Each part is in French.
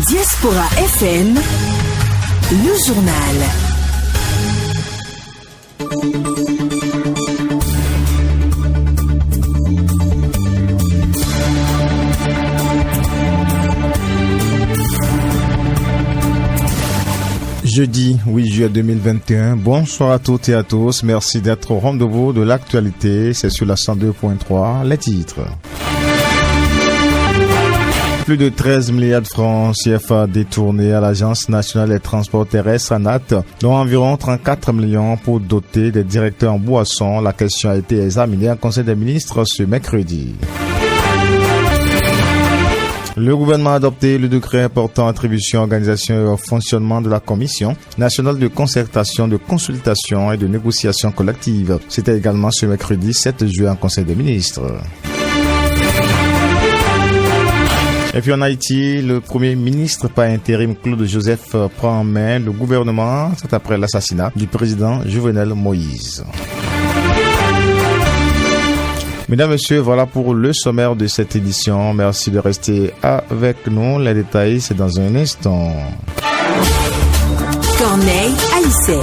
Diaspora FM, le journal. Jeudi 8 juillet 2021, bonsoir à toutes et à tous, merci d'être au rendez-vous de l'actualité, c'est sur la 102.3, les titres. Plus de 13 milliards de francs CFA détournés à l'Agence nationale des transports terrestres ANAT, dont environ 34 millions pour doter des directeurs en boisson. La question a été examinée en Conseil des ministres ce mercredi. Le gouvernement a adopté le décret portant attribution, organisation et fonctionnement de la Commission nationale de concertation, de consultation et de négociation collective. C'était également ce mercredi 7 juillet en Conseil des ministres. Et puis en Haïti, le Premier ministre par intérim Claude Joseph prend en main le gouvernement, c'est après l'assassinat du président Jovenel Moïse. Mesdames, Messieurs, voilà pour le sommaire de cette édition. Merci de rester avec nous. Les détails, c'est dans un instant. Corneille Alicet.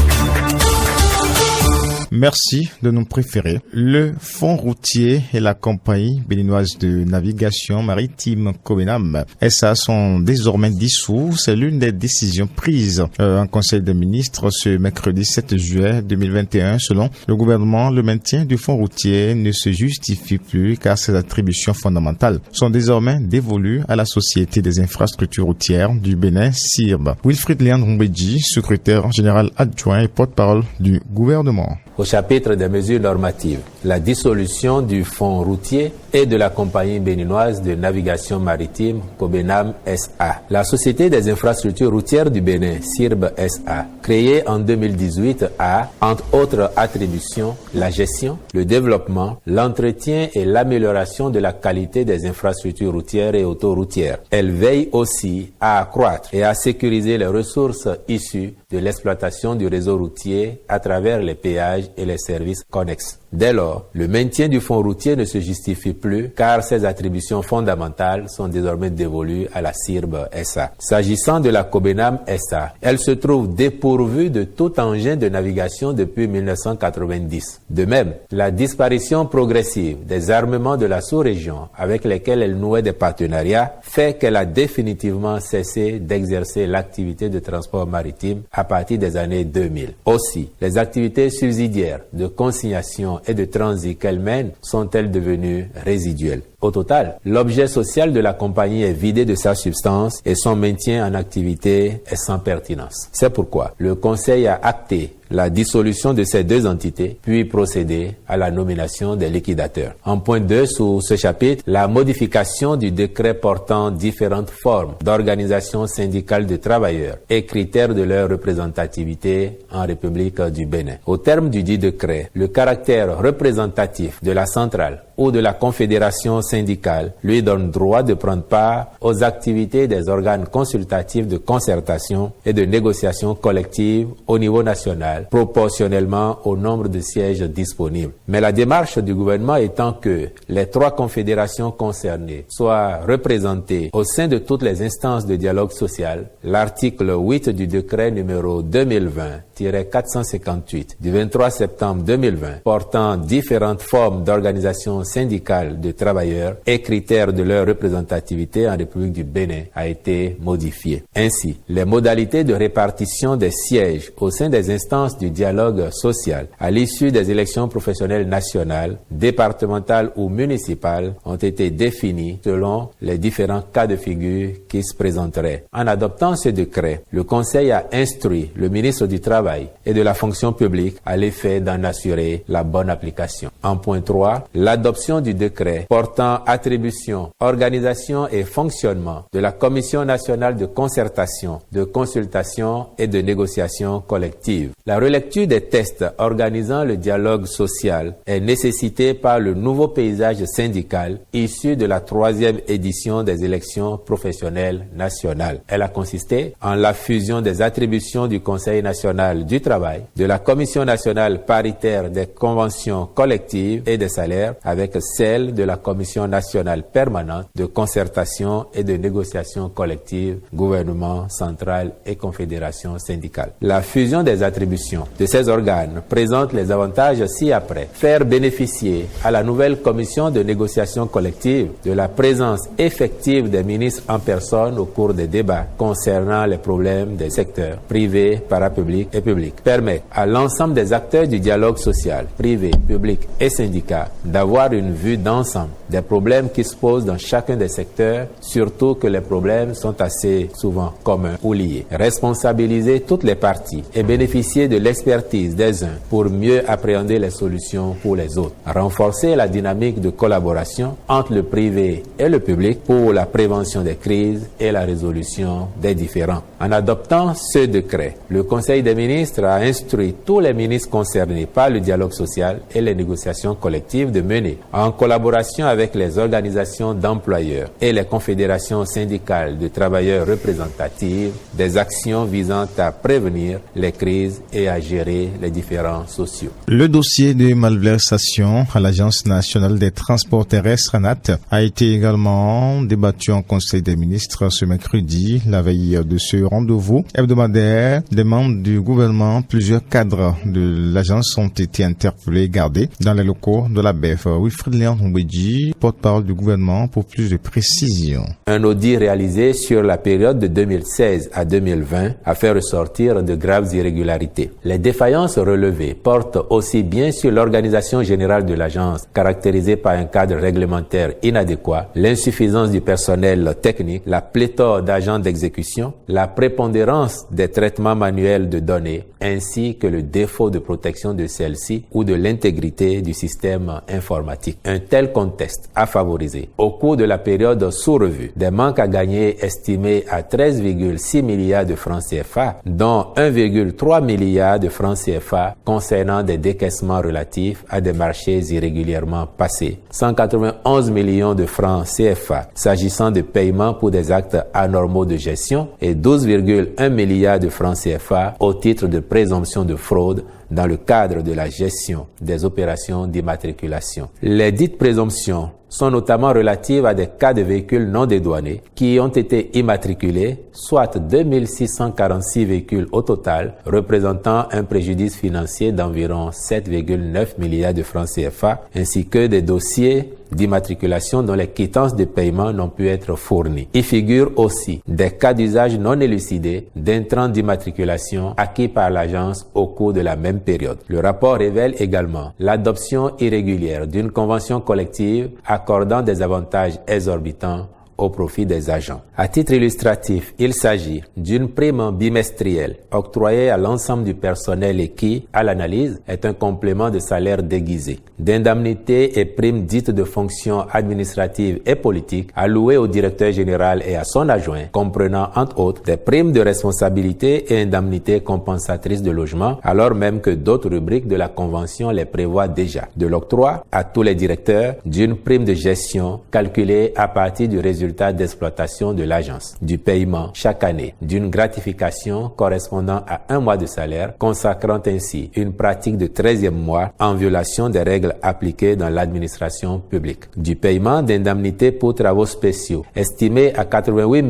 Merci de nous préférer. Le Fonds routier et la compagnie béninoise de navigation maritime Cobenam SA sont désormais dissous. C'est l'une des décisions prises en Conseil des ministres ce mercredi 7 juillet 2021. Selon le gouvernement, le maintien du fonds routier ne se justifie plus car ses attributions fondamentales sont désormais dévolues à la Société des infrastructures routières du Bénin, SIRB. Wilfried Léandre-Mbedji, secrétaire général adjoint et porte-parole du gouvernement. Au chapitre des mesures normatives, la dissolution du fonds routier et de la compagnie béninoise de navigation maritime Cobenam SA. La Société des infrastructures routières du Bénin, SIRB SA, créée en 2018 a, entre autres attributions, la gestion, le développement, l'entretien et l'amélioration de la qualité des infrastructures routières et autoroutières. Elle veille aussi à accroître et à sécuriser les ressources issues de l'exploitation du réseau routier à travers les péages et les services connexes. Dès lors, le maintien du fonds routier ne se justifie plus car ses attributions fondamentales sont désormais dévolues à la SIRB SA. S'agissant de la Cobenam SA, elle se trouve dépourvue de tout engin de navigation depuis 1990. De même, la disparition progressive des armements de la sous-région avec lesquels elle nouait des partenariats fait qu'elle a définitivement cessé d'exercer l'activité de transport maritime à partir des années 2000. Aussi, les activités subsidiaires de consignation et de transit qu'elle mène sont-elles devenues résiduelles. Au total, l'objet social de la compagnie est vidé de sa substance et son maintien en activité est sans pertinence. C'est pourquoi le Conseil a acté la dissolution de ces deux entités, puis procédé à la nomination des liquidateurs. En point 2 sous ce chapitre, la modification du décret portant différentes formes d'organisation syndicale de travailleurs et critères de leur représentativité en République du Bénin. Au terme du dit décret, le caractère représentatif de la centrale ou de la confédération syndicale lui donne droit de prendre part aux activités des organes consultatifs de concertation et de négociation collective au niveau national, proportionnellement au nombre de sièges disponibles. Mais la démarche du gouvernement étant que les trois confédérations concernées soient représentées au sein de toutes les instances de dialogue social, l'article 8 du décret numéro 2020-458 du 23 septembre 2020 portant différentes formes d'organisation syndicale de travailleurs et critères de leur représentativité en République du Bénin a été modifié. Ainsi, les modalités de répartition des sièges au sein des instances du dialogue social à l'issue des élections professionnelles nationales, départementales ou municipales ont été définies selon les différents cas de figure qui se présenteraient. En adoptant ce décret, le Conseil a instruit le ministre du Travail et de la Fonction publique à l'effet d'en assurer la bonne application. En point 3, l'adoption du décret portant attribution, organisation et fonctionnement de la Commission nationale de concertation, de consultation et de négociation collective. La relecture des textes organisant le dialogue social est nécessitée par le nouveau paysage syndical issu de la 3e édition des élections professionnelles nationales. Elle a consisté en la fusion des attributions du Conseil national du travail, de la Commission nationale paritaire des conventions collectives et des salaires avec avec celle de la Commission nationale permanente de concertation et de négociation collective, gouvernement central et confédération syndicale. La fusion des attributions de ces organes présente les avantages ci-après. Faire bénéficier à la nouvelle Commission de négociation collective de la présence effective des ministres en personne au cours des débats concernant les problèmes des secteurs privés, parapublics et publics. Permettre à l'ensemble des acteurs du dialogue social, privé, public et syndicats d'avoir une vue d'ensemble des problèmes qui se posent dans chacun des secteurs, surtout que les problèmes sont assez souvent communs ou liés. Responsabiliser toutes les parties et bénéficier de l'expertise des uns pour mieux appréhender les solutions pour les autres. Renforcer la dynamique de collaboration entre le privé et le public pour la prévention des crises et la résolution des différends. En adoptant ce décret, le Conseil des ministres a instruit tous les ministres concernés par le dialogue social et les négociations collectives de mener, en collaboration avec les organisations d'employeurs et les confédérations syndicales de travailleurs représentatives, des actions visant à prévenir les crises et à gérer les différends sociaux. Le dossier de malversation à l'Agence nationale des transports terrestres ANAT a été également débattu en Conseil des ministres ce mercredi, la veille de ce rendez-vous hebdomadaire. Des membres du gouvernement, plusieurs cadres de l'agence ont été interpellés et gardés dans les locaux de la BEF. Wilfried Léon Mbedji, porte-parole du gouvernement, pour plus de précisions. Un audit réalisé sur la période de 2016 à 2020 a fait ressortir de graves irrégularités. Les défaillances relevées portent aussi bien sur l'organisation générale de l'agence, caractérisée par un cadre réglementaire inadéquat, l'insuffisance du personnel technique, la pléthore d'agents d'exécution, la prépondérance des traitements manuels de données, ainsi que le défaut de protection de celles-ci ou de l'intégrité du système informatique. Un tel contexte a favorisé, au cours de la période sous-revue, des manques à gagner estimés à 13,6 milliards de francs CFA, dont 1,3 milliard de francs CFA concernant des décaissements relatifs à des marchés irrégulièrement passés, 191 millions de francs CFA s'agissant de paiements pour des actes anormaux de gestion et 12,1 milliards de francs CFA au titre de présomption de fraude dans le cadre de la gestion des opérations d'immatriculation. Les dites présomptions sont notamment relatives à des cas de véhicules non dédouanés qui ont été immatriculés, soit 2646 véhicules au total, représentant un préjudice financier d'environ 7,9 milliards de francs CFA, ainsi que des dossiers d'immatriculation dont les quittances de paiement n'ont pu être fournies. Il figure aussi des cas d'usage non élucidés d'intrants d'immatriculation acquis par l'agence au cours de la même période. Le rapport révèle également l'adoption irrégulière d'une convention collective accordant des avantages exorbitants au profit des agents. À titre illustratif, il s'agit d'une prime bimestrielle octroyée à l'ensemble du personnel et qui, à l'analyse, est un complément de salaire déguisé, d'indemnités et primes dites de fonction administrative et politique allouées au directeur général et à son adjoint, comprenant entre autres des primes de responsabilité et indemnités compensatrices de logement, alors même que d'autres rubriques de la Convention les prévoient déjà. De l'octroi à tous les directeurs d'une prime de gestion calculée à partir du résultat d'exploitation de l'agence, du paiement chaque année d'une gratification correspondant à un mois de salaire, consacrant ainsi une pratique de 13e mois en violation des règles appliquées dans l'administration publique, du paiement d'indemnités pour travaux spéciaux estimés à 88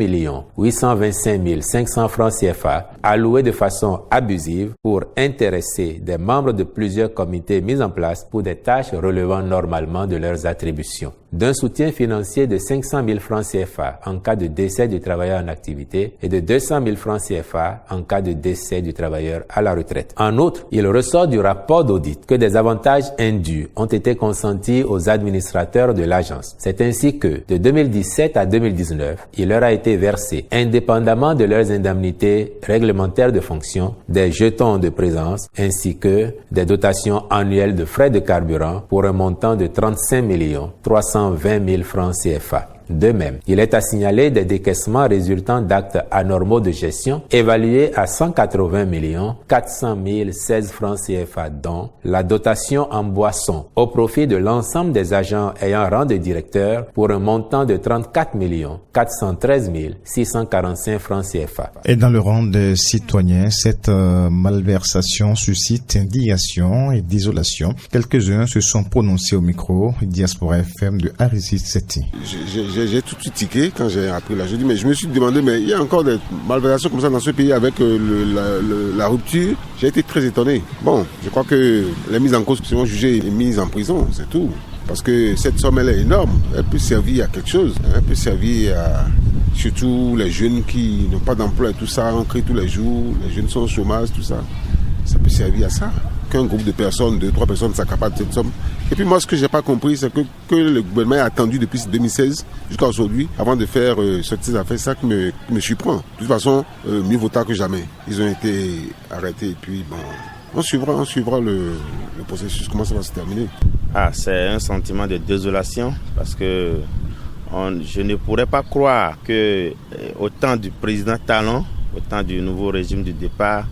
825 500 francs CFA alloués de façon abusive pour intéresser des membres de plusieurs comités mis en place pour des tâches relevant normalement de leurs attributions, d'un soutien financier de 500 000 francs CFA en cas de décès du travailleur en activité et de 200 000 francs CFA en cas de décès du travailleur à la retraite. En outre, il ressort du rapport d'audit que des avantages indus ont été consentis aux administrateurs de l'agence. C'est ainsi que, de 2017 à 2019, il leur a été versé, indépendamment de leurs indemnités réglementaires de fonction, des jetons de présence ainsi que des dotations annuelles de frais de carburant pour un montant de 35 320 000 francs CFA. De même, il est à signaler des décaissements résultant d'actes anormaux de gestion évalués à 180 400 016 francs CFA, dont la dotation en boissons au profit de l'ensemble des agents ayant rang de directeur pour un montant de 34 413 645 francs CFA. Et dans le rang des citoyens, cette malversation suscite indignation et désolation. Quelques-uns se sont prononcés au micro Diaspora FM de Aristide Setti. J'ai tout de suite tiqué quand j'ai appris là. Je dis, mais je me suis demandé, mais il y a encore des malversations comme ça dans ce pays avec la rupture. J'ai été très étonné. Bon, je crois que les mises en cause qui seront jugées et mises en prison, c'est tout. Parce que cette somme, elle est énorme. Elle peut servir à quelque chose. Elle peut servir à surtout les jeunes qui n'ont pas d'emploi et tout ça, on crie tous les jours, les jeunes sont au chômage, tout ça. Ça peut servir à ça. Qu'un groupe de personnes, 2-3 personnes s'accaparent de cette somme. Et puis moi, ce que j'ai pas compris, c'est que le gouvernement a attendu depuis 2016 jusqu'à aujourd'hui avant de faire ces affaires. C'est ça qui me surprend. De toute façon, mieux vaut tard que jamais. Ils ont été arrêtés et puis bon, on suivra le processus, comment ça va se terminer. C'est un sentiment de désolation parce que je ne pourrais pas croire que au temps du président Talon, au temps du nouveau régime du départ,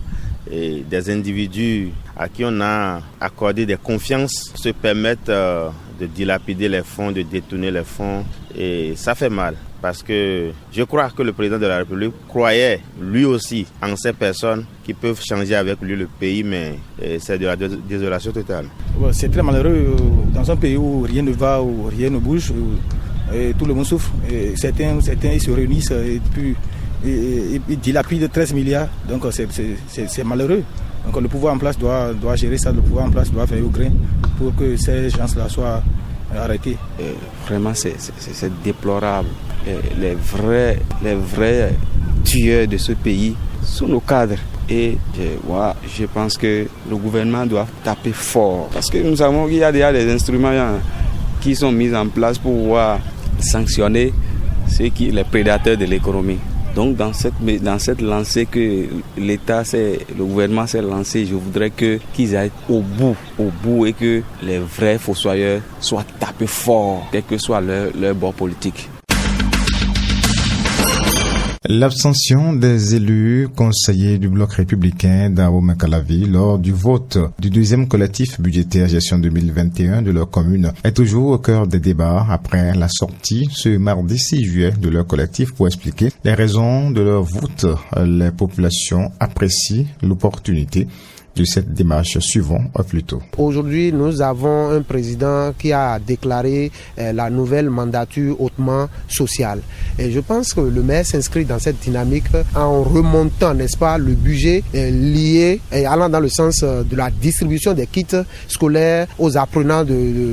et des individus à qui on a accordé des confiances se permettent de dilapider les fonds, de détourner les fonds, et ça fait mal. Parce que je crois que le président de la République croyait lui aussi en ces personnes qui peuvent changer avec lui le pays, mais c'est de la désolation totale. C'est très malheureux dans un pays où rien ne va, où rien ne bouge, et tout le monde souffre. Et certains ils se réunissent et puis ils dilapident 13 milliards, donc c'est malheureux. Donc le pouvoir en place doit gérer ça, le pouvoir en place doit faire au grain pour que ces gens-là soient arrêtés. Vraiment c'est déplorable. Les vrais tueurs de ce pays sont nos cadres. Et je pense que le gouvernement doit taper fort. Parce que nous savons qu'il y a déjà des instruments qui sont mis en place pour pouvoir sanctionner les prédateurs de l'économie. Donc dans cette lancée que le gouvernement s'est lancé, je voudrais qu'ils aillent au bout et que les vrais fossoyeurs soient tapés fort, quel que soit leur bord politique. L'abstention des élus conseillers du bloc républicain d'Abo-Makalavi lors du vote du deuxième collectif budgétaire gestion 2021 de leur commune est toujours au cœur des débats après la sortie ce mardi 6 juillet de leur collectif pour expliquer les raisons de leur vote. Les populations apprécient l'opportunité de cette démarche. Suivant plus tôt. Aujourd'hui, nous avons un président qui a déclaré la nouvelle mandature hautement sociale. Et je pense que le maire s'inscrit dans cette dynamique en remontant, n'est-ce pas, le budget lié et allant dans le sens de la distribution des kits scolaires aux apprenants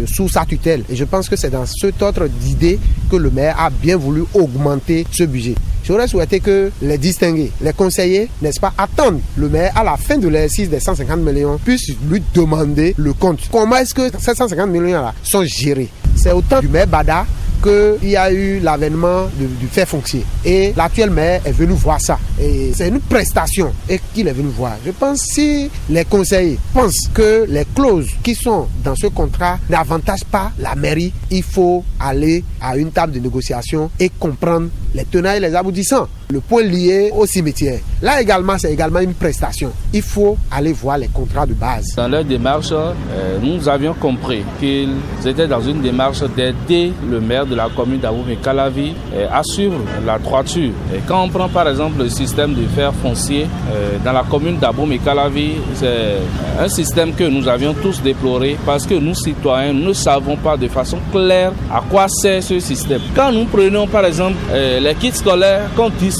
sous sa tutelle. Et je pense que c'est dans cet ordre d'idée que le maire a bien voulu augmenter ce budget. J'aurais souhaité que les distingués, les conseillers, n'est-ce pas, attendent le maire à la fin de l'exercice des 150 millions, puissent lui demander le compte. Comment est-ce que ces 150 millions-là sont gérés? C'est au temps du maire Bada qu'il y a eu l'avènement du fait foncier. Et l'actuel maire est venu voir ça. Et c'est une prestation qu'il est venu voir. Je pense que si les conseillers pensent que les clauses qui sont dans ce contrat n'avantagent pas la mairie, il faut aller à une table de négociation et comprendre les tenants et les aboutissants. Le point lié au cimetière. Là également, c'est également une prestation. Il faut aller voir les contrats de base. Dans leur démarche, nous avions compris qu'ils étaient dans une démarche d'aider le maire de la commune d'Abo-Makalavi à suivre la droiture. Et quand on prend par exemple le système de fer foncier dans la commune d'Abo-Makalavi, c'est un système que nous avions tous déploré parce que nous citoyens ne savons pas de façon claire à quoi sert ce système. Quand nous prenons par exemple les kits scolaires qu'on distribue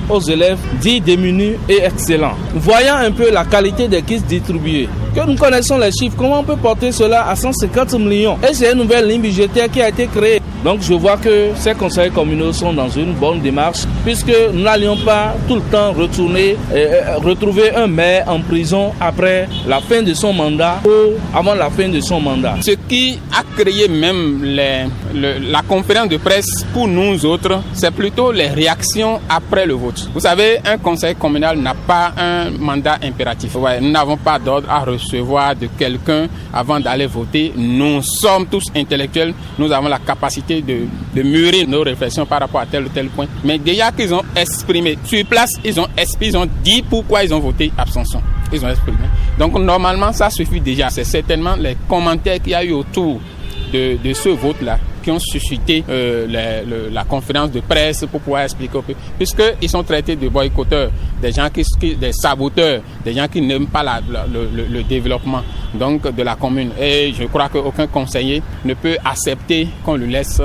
aux élèves dits démunis et excellents, voyant un peu la qualité des kits distribués, que nous connaissons les chiffres, comment on peut porter cela à 150 millions? Et c'est une nouvelle ligne budgétaire qui a été créée. Donc je vois que ces conseillers communaux sont dans une bonne démarche puisque nous n'allions pas tout le temps retrouver un maire en prison après la fin de son mandat ou avant la fin de son mandat. Ce qui a créé même la conférence de presse pour nous autres, c'est plutôt les réactions après le vote. Vous savez, un conseil communal n'a pas un mandat impératif. Nous n'avons pas d'ordre à recevoir de quelqu'un avant d'aller voter. Nous sommes tous intellectuels, nous avons la capacité profiter de mûrir nos réflexions par rapport à tel ou tel point. Mais déjà qu'ils ont exprimé sur place, ils ont dit pourquoi ils ont voté abstention. Ils ont exprimé. Donc normalement, ça suffit déjà. C'est certainement les commentaires qu'il y a eu autour de ce vote-là qui ont suscité la conférence de presse pour pouvoir expliquer un peu, puisqu'ils sont traités de boycotteurs, des gens des saboteurs, des gens qui n'aiment pas le développement donc de la commune. Et je crois qu'aucun conseiller ne peut accepter qu'on lui laisse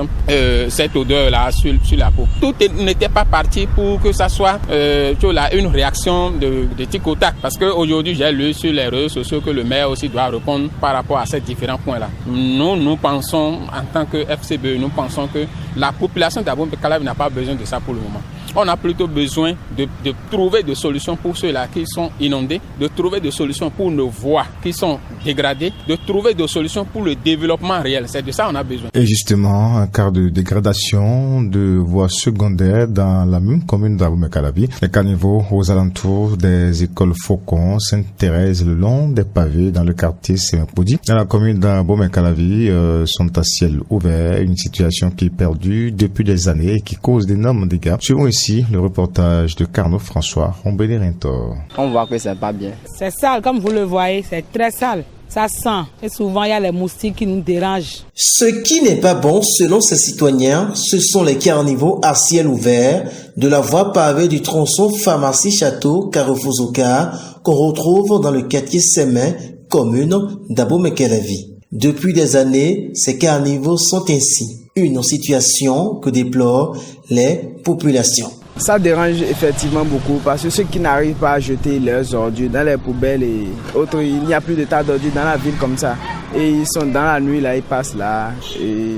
cette odeur-là sur la peau. Tout n'était pas parti pour que ça soit une réaction de tic au tac, parce qu'aujourd'hui j'ai lu sur les réseaux sociaux que le maire aussi doit répondre par rapport à ces différents points-là. Nous pensons en tant que FCBE, nous pensons que la population d'Abomey-Calavi n'a pas besoin de ça pour le moment. On a plutôt besoin de trouver des solutions pour ceux-là qui sont inondés, de trouver des solutions pour nos voies qui sont dégradées, de trouver des solutions pour le développement réel. C'est de ça qu'on a besoin. Et justement, un cas de dégradation de voies secondaires dans la même commune d'Abomey-Calavi. Les caniveaux aux alentours des écoles Faucon, Sainte-Thérèse, le long des pavés dans le quartier Sémépodi. Dans la commune d'Abomey-Calavi sont à ciel ouvert, une situation qui est perdue depuis des années et qui cause d'énormes dégâts. Suivons ici le reportage de Carnot François Rombélérintor. On voit que c'est pas bien. C'est sale, comme vous le voyez, c'est très sale. Ça sent. Et souvent, il y a les moustiques qui nous dérangent. Ce qui n'est pas bon, selon ces citoyens, ce sont les caniveaux à ciel ouvert de la voie pavée du tronçon Pharmacie-Château Carrefour-Zoka qu'on retrouve dans le quartier Sémin, commune d'Abomey-Calavi. Depuis des années, ces caniveaux sont ainsi. Une situation que déplorent les populations. Ça dérange effectivement beaucoup parce que ceux qui n'arrivent pas à jeter leurs ordures dans les poubelles et autres, il n'y a plus de tas d'ordures dans la ville comme ça. Et ils sont dans la nuit, là, ils passent là et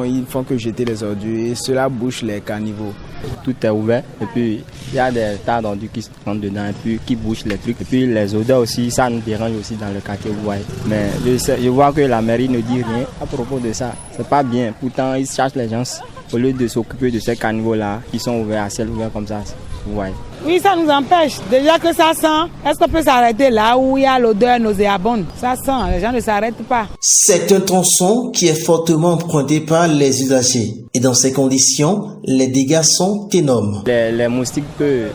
ils font que jeter les ordures et cela bouche les caniveaux. Tout est ouvert et puis il y a des tas d'ordures qui se rentrent dedans et puis qui bouchent les trucs. Et puis les odeurs aussi, ça nous dérange aussi dans le quartier, vous voyez. Mais je vois que la mairie ne dit rien à propos de ça. C'est pas bien. Pourtant, ils cherchent les gens au lieu de s'occuper de ces caniveaux-là qui sont ouverts à ciel ouvert comme ça. Vous voyez. Oui, ça nous empêche. Déjà que ça sent, est-ce qu'on peut s'arrêter là où il y a l'odeur nauséabonde? Ça sent, les gens ne s'arrêtent pas. C'est un tronçon qui est fortement emprunté par les usagers. Et dans ces conditions, les dégâts sont énormes. Les moustiques peuvent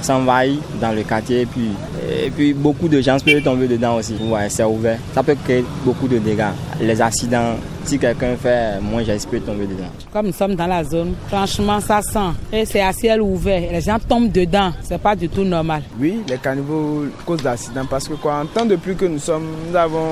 s'envahir dans le quartier et puis beaucoup de gens peuvent tomber dedans aussi. Ouais, c'est ouvert. Ça peut créer beaucoup de dégâts. Les accidents, si quelqu'un fait moins, j'espère tomber dedans. Comme nous sommes dans la zone, franchement, ça sent. Et c'est à ciel ouvert. Les gens tombent dedans. C'est pas du tout normal. Oui, les caniveaux causent d'accidents parce que en temps de pluie que nous sommes, nous avons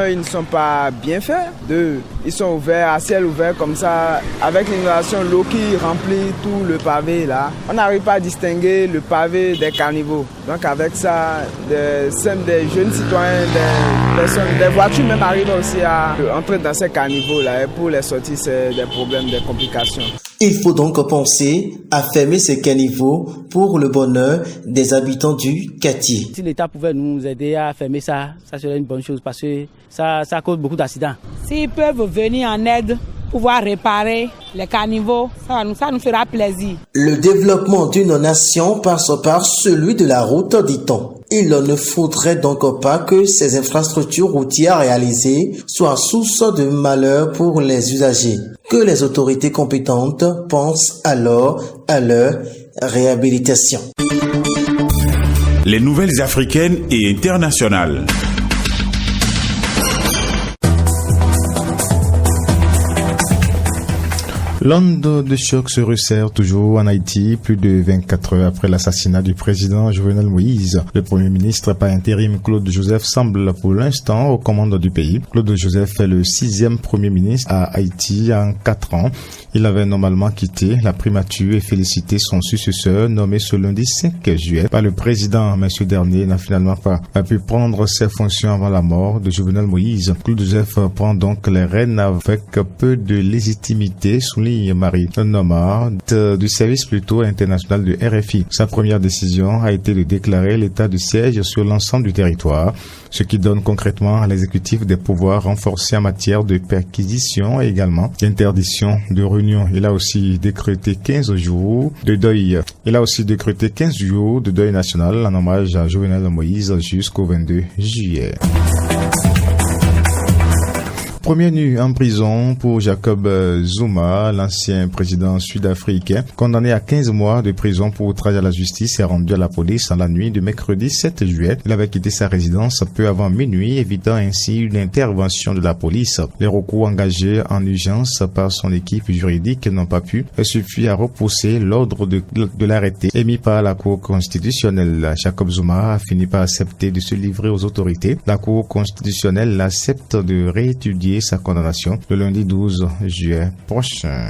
ils ne sont pas bien faits. Deux, ils sont ouverts à ciel ouvert comme ça, avec l'inondation, l'eau qui remplit tout le pavé là. On n'arrive pas à distinguer le pavé des caniveaux. Donc avec ça, des jeunes citoyens, des personnes, des voitures même arrivent aussi à entrer dans ces caniveaux là. Et pour les sortir, c'est des problèmes, des complications. Il faut donc penser à fermer ces caniveaux pour le bonheur des habitants du quartier. Si l'État pouvait nous aider à fermer ça, ça serait une bonne chose parce que ça cause beaucoup d'accidents. S'ils peuvent venir en aide, pouvoir réparer les caniveaux, ça nous fera plaisir. Le développement d'une nation passe par celui de la route, dit-on. Il ne faudrait donc pas que ces infrastructures routières réalisées soient source de malheur pour les usagers. Que les autorités compétentes pensent alors à leur réhabilitation. Les nouvelles africaines et internationales. L'onde de choc se resserre toujours en Haïti, plus de 24 heures après l'assassinat du président Jovenel Moïse. Le premier ministre par intérim Claude Joseph semble pour l'instant aux commandes du pays. Claude Joseph est le 6e premier ministre à Haïti en 4 ans. Il avait normalement quitté la primature et félicité son successeur nommé ce lundi 5 juillet par le président. Mais ce dernier n'a finalement pas pu prendre ses fonctions avant la mort de Jovenel Moïse. Claude Joseph prend donc les rênes avec peu de légitimité, souligne Marie Nomar du service plutôt international de RFI. Sa première décision a été de déclarer l'état de siège sur l'ensemble du territoire, ce qui donne concrètement à l'exécutif des pouvoirs renforcés en matière de perquisition et également d'interdiction de réunion. Il a aussi décrété 15 jours de deuil. National en hommage à Jovenel Moïse jusqu'au 22 juillet. Premier nu en prison pour Jacob Zuma, l'ancien président sud-africain, condamné à 15 mois de prison pour outrage à la justice et rendu à la police en la nuit de mercredi 7 juillet. Il avait quitté sa résidence peu avant minuit, évitant ainsi une intervention de la police. Les recours engagés en urgence par son équipe juridique n'ont pas pu suffire à repousser l'ordre de l'arrêté émis par la Cour constitutionnelle. Jacob Zuma a fini par accepter de se livrer aux autorités. La Cour constitutionnelle accepte de réétudier sa condamnation le lundi 12 juillet prochain.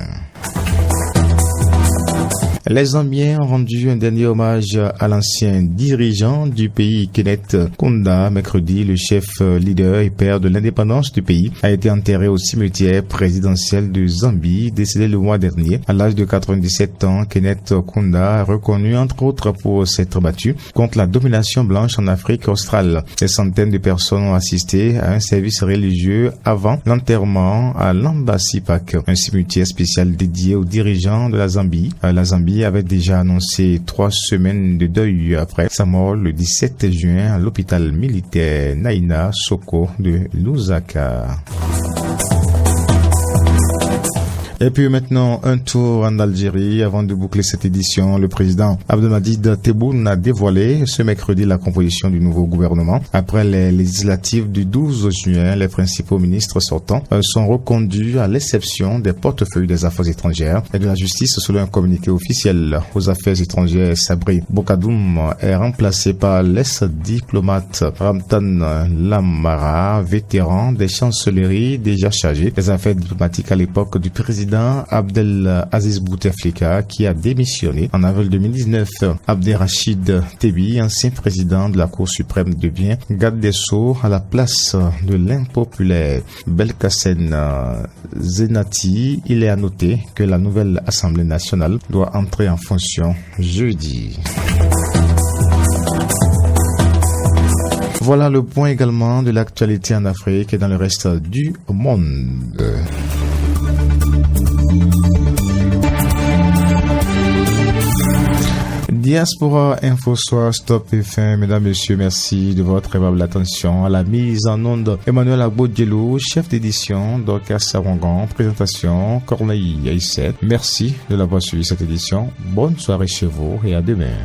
Les Zambiens ont rendu un dernier hommage à l'ancien dirigeant du pays, Kenneth Kaunda. Mercredi, le chef leader et père de l'indépendance du pays a été enterré au cimetière présidentiel de Zambie, décédé le mois dernier. À l'âge de 97 ans, Kenneth Kaunda, reconnu entre autres pour s'être battu contre la domination blanche en Afrique australe. Des centaines de personnes ont assisté à un service religieux avant l'enterrement à Lambasi Park, un cimetière spécial dédié aux dirigeants de la Zambie. La Zambie avait déjà annoncé 3 semaines de deuil après sa mort le 17 juin à l'hôpital militaire Naina Soko de Lusaka. Et puis maintenant, un tour en Algérie. Avant de boucler cette édition, le président Abdelmadjid Tebboune a dévoilé ce mercredi la composition du nouveau gouvernement. Après les législatives du 12 juin, les principaux ministres sortants sont reconduits à l'exception des portefeuilles des affaires étrangères et de la justice selon un communiqué officiel. Aux affaires étrangères, Sabri Bokadoum est remplacé par l'ex-diplomate Ramtan Lamara, vétéran des chancelleries déjà chargé des affaires diplomatiques à l'époque du président Abdel Aziz Bouteflika qui a démissionné en avril 2019. Abderrachid Tebi, ancien président de la Cour suprême, devient garde des Sceaux à la place de l'impopulaire Belkacem Zenati. Il est à noter que la nouvelle Assemblée nationale doit entrer en fonction jeudi. Voilà le point également de l'actualité en Afrique et dans le reste du monde. Diaspora Info Soir, Stop et fin. Mesdames, Messieurs, merci de votre aimable attention. À la mise en onde, Emmanuel Agbo-Diello, chef d'édition, Dorcas Sarongan, présentation, Corneille Aïsset. Merci de l'avoir suivi cette édition. Bonne soirée chez vous et à demain.